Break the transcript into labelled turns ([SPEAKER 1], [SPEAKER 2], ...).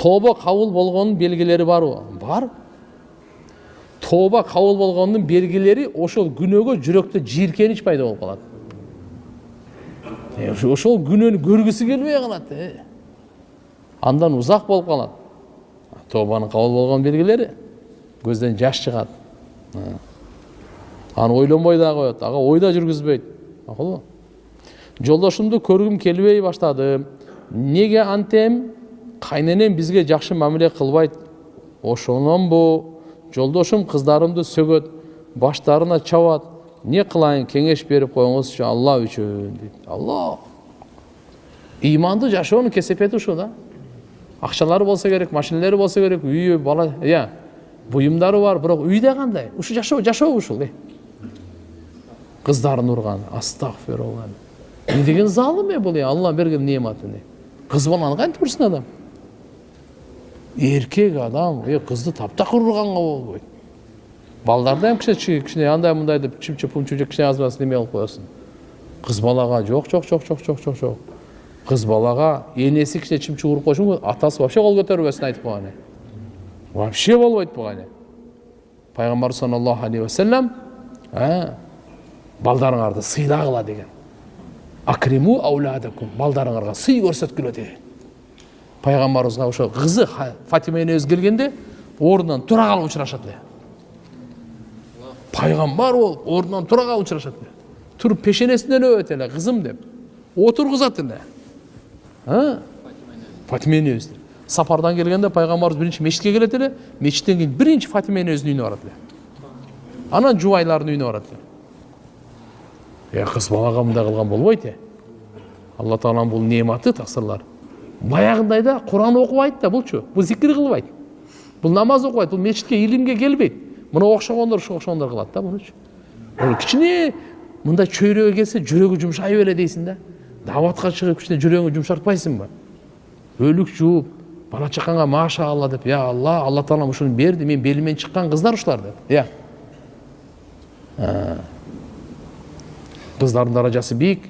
[SPEAKER 1] Tooba kabul болгонун белгилери барбы? Бар. Tooba kabul болгонун белгилери ошол күнөөгө жүрөктө жийиркенич пайда болуп калат. Ошол күнөөнү көргүсү келбей калат. Андан узак болуп калат. Тообанын кабыл болгон белгилери көздөн жаш чыгат. Аны ойлонбой да коет, ага ойда жүргүзбөйт. Макулбу? Жолдошумду көргүм келбей баштады. Неге антем? Кайненем бизге жакшы мамиле кылбайт. Ошонон бу жолдошум кыздарымды сөгөт, баштарына чабат. Не кылайын, кеңеш берип коюңузчу Алла үчүн дейт. Алла. Иманды жашоонун кесепети ушу да. Акчалары болсо керек, машиналары болсо керек, үйү, бала, буюмдары бар, бирок үйдө кандай? Ушу жашоо ушул. Кыздарын урган, астагфирулла. Не деген залым бул, Алла берген нематы. Кыз баланы кантип урсын адам? Эркек адам, кызды таптакыр урганга болбойт. Балдарда hem кичине андай мындай деп чымчып кичине азбасын неме кылып коесуң. Кыз балага жок. Кыз балага энеси кичине чымчып уруп койсоң, атасы вообще кол көтөрбөсүн айтып койгон. Вообще болбойт буга. Пайгамбар саллаллаху алейхи ва саллям балдарыңарды сыйлагыла деген. Акриму ауладакум, балдарыңарга сый көрсөткүлө деген. Пайгамбарыбызга ошо кызы Фатима энебиз келгенде ордунан тура калып учурашат эле. Пайгамбар болуп ордунан тура калып учурашат эле. Туруп пешенесинден өбөт эле, кызым деп. Отургузат эле. Фатима энебиз. Сапардан келгенде пайгамбарыбыз биринчи мечитке келет эле, мечиттен кийин биринчи Фатима энебиздин үйүнө барат эле. Анан жубайлардын үйүнө барат эле. Кыз балага мындай кылган болбойт. Алла Тааланын бул нематы таксырлар. Баягындай да Куран окубайт да булчу. Бул зикир кылбайт. Бул намаз окубайт, бул мечитке илимге келбейт. Мына окшогондор кылат да мунучу. Бул кичине мындай чөйрөгө келсе жүрөгү жумшайып эле дейсиң да. Даватка чыгып кичине жүрөгүңдү жумшартпайсыңбы? Өлүк жууп, бала чаканга машаалла деп, я Алла, Алла Таалам ушуну берди, мен белимен чыккан кыздар ушулар деп. Кыздардын даражасы бийик,